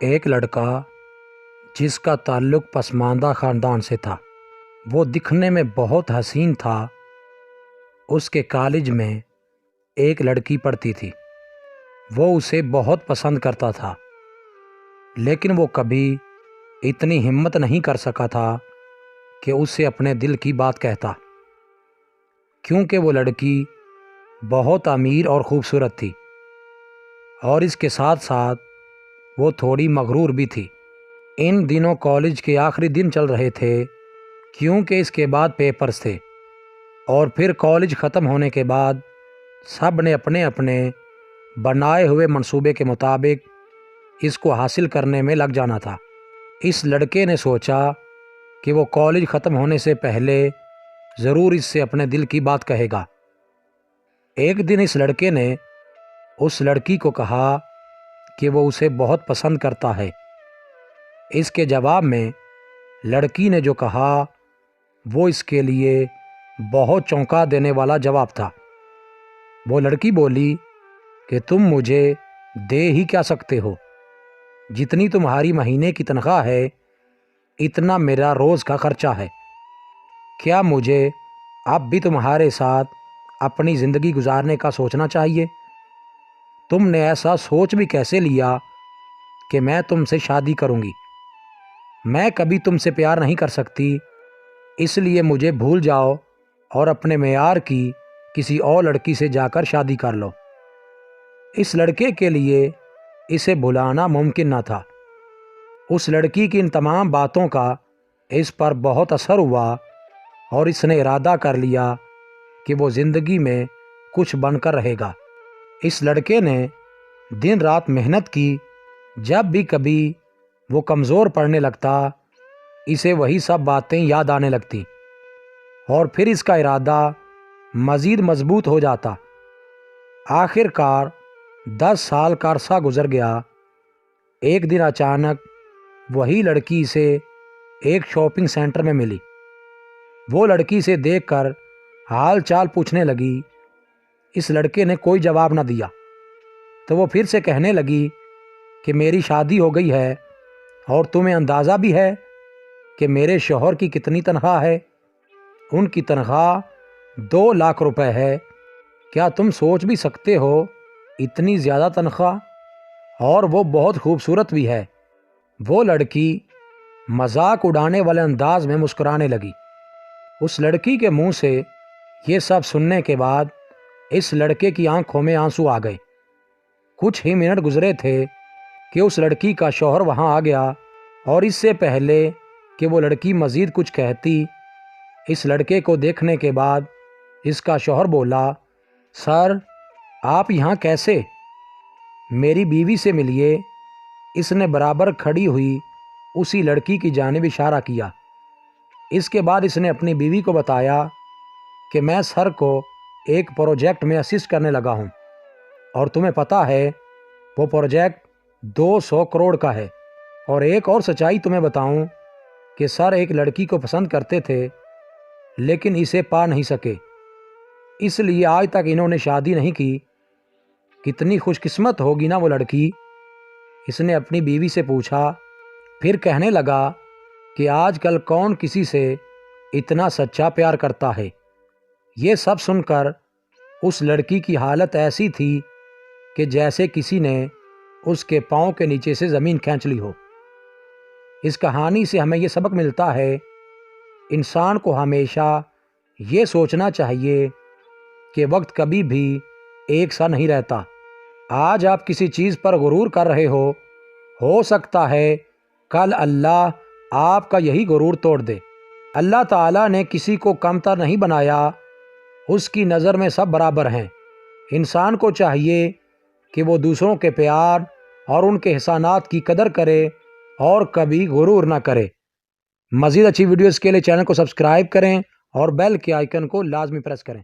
ایک لڑکا جس کا تعلق پسماندہ خاندان سے تھا، وہ دکھنے میں بہت حسین تھا۔ اس کے کالج میں ایک لڑکی پڑھتی تھی، وہ اسے بہت پسند کرتا تھا، لیکن وہ کبھی اتنی ہمت نہیں کر سکا تھا کہ اسے اپنے دل کی بات کہتا، کیونکہ وہ لڑکی بہت امیر اور خوبصورت تھی، اور اس کے ساتھ ساتھ وہ تھوڑی مغرور بھی تھی۔ ان دنوں کالج کے آخری دن چل رہے تھے، کیونکہ اس کے بعد پیپرز تھے، اور پھر کالج ختم ہونے کے بعد سب نے اپنے اپنے بنائے ہوئے منصوبے کے مطابق اس کو حاصل کرنے میں لگ جانا تھا۔ اس لڑکے نے سوچا کہ وہ کالج ختم ہونے سے پہلے ضرور اس سے اپنے دل کی بات کہے گا۔ ایک دن اس لڑکے نے اس لڑکی کو کہا کہ وہ اسے بہت پسند کرتا ہے۔ اس کے جواب میں لڑکی نے جو کہا وہ اس کے لیے بہت چونکا دینے والا جواب تھا۔ وہ لڑکی بولی کہ تم مجھے دے ہی کیا سکتے ہو؟ جتنی تمہاری مہینے کی تنخواہ ہے اتنا میرا روز کا خرچہ ہے۔ کیا مجھے اب بھی تمہارے ساتھ اپنی زندگی گزارنے کا سوچنا چاہیے؟ تم نے ایسا سوچ بھی کیسے لیا کہ میں تم سے شادی کروں گی؟ میں کبھی تم سے پیار نہیں کر سکتی، اس لیے مجھے بھول جاؤ اور اپنے معیار کی کسی اور لڑکی سے جا کر شادی کر لو۔ اس لڑکے کے لیے اسے بھلانا ممکن نہ تھا۔ اس لڑکی کی ان تمام باتوں کا اس پر بہت اثر ہوا، اور اس نے ارادہ کر لیا کہ وہ زندگی میں کچھ بن کر رہے گا۔ اس لڑکے نے دن رات محنت کی۔ جب بھی کبھی وہ کمزور پڑنے لگتا، اسے وہی سب باتیں یاد آنے لگتی، اور پھر اس کا ارادہ مزید مضبوط ہو جاتا۔ آخر کار 10 سال کا عرصہ گزر گیا۔ ایک دن اچانک وہی لڑکی اسے ایک شاپنگ سینٹر میں ملی۔ وہ لڑکی اسے دیکھ کر حال چال پوچھنے لگی۔ اس لڑکے نے کوئی جواب نہ دیا، تو وہ پھر سے کہنے لگی کہ میری شادی ہو گئی ہے، اور تمہیں اندازہ بھی ہے کہ میرے شوہر کی کتنی تنخواہ ہے؟ ان کی تنخواہ 2 لاکھ روپے ہے۔ کیا تم سوچ بھی سکتے ہو اتنی زیادہ تنخواہ؟ اور وہ بہت خوبصورت بھی ہے۔ وہ لڑکی مذاق اڑانے والے انداز میں مسکرانے لگی۔ اس لڑکی کے منہ سے یہ سب سننے کے بعد اس لڑکے کی آنکھوں میں آنسو آ گئے۔ کچھ ہی منٹ گزرے تھے کہ اس لڑکی کا شوہر وہاں آ گیا، اور اس سے پہلے کہ وہ لڑکی مزید کچھ کہتی، اس لڑکے کو دیکھنے کے بعد اس کا شوہر بولا، سر آپ یہاں کیسے؟ میری بیوی سے ملیے۔ اس نے برابر کھڑی ہوئی اسی لڑکی کی جانب اشارہ کیا۔ اس کے بعد اس نے اپنی بیوی کو بتایا کہ میں سر کو ایک پروجیکٹ میں اسسٹ کرنے لگا ہوں، اور تمہیں پتہ ہے وہ پروجیکٹ 200 کروڑ کا ہے۔ اور ایک اور سچائی تمہیں بتاؤں کہ سر ایک لڑکی کو پسند کرتے تھے، لیکن اسے پا نہیں سکے، اس لیے آج تک انہوں نے شادی نہیں کی۔ کتنی خوش قسمت ہوگی نا وہ لڑکی؟ اس نے اپنی بیوی سے پوچھا۔ پھر کہنے لگا کہ آج کل کون کسی سے اتنا سچا پیار کرتا ہے؟ یہ سب سن کر اس لڑکی کی حالت ایسی تھی کہ جیسے کسی نے اس کے پاؤں کے نیچے سے زمین کھینچ لی ہو۔ اس کہانی سے ہمیں یہ سبق ملتا ہے، انسان کو ہمیشہ یہ سوچنا چاہیے کہ وقت کبھی بھی ایک سا نہیں رہتا۔ آج آپ کسی چیز پر غرور کر رہے ہو سکتا ہے کل اللہ آپ کا یہی غرور توڑ دے۔ اللہ تعالیٰ نے کسی کو کمتر نہیں بنایا، اس کی نظر میں سب برابر ہیں۔ انسان کو چاہیے کہ وہ دوسروں کے پیار اور ان کے احسانات کی قدر کرے اور کبھی غرور نہ کرے۔ مزید اچھی ویڈیوز کے لیے چینل کو سبسکرائب کریں اور بیل کے آئیکن کو لازمی پریس کریں۔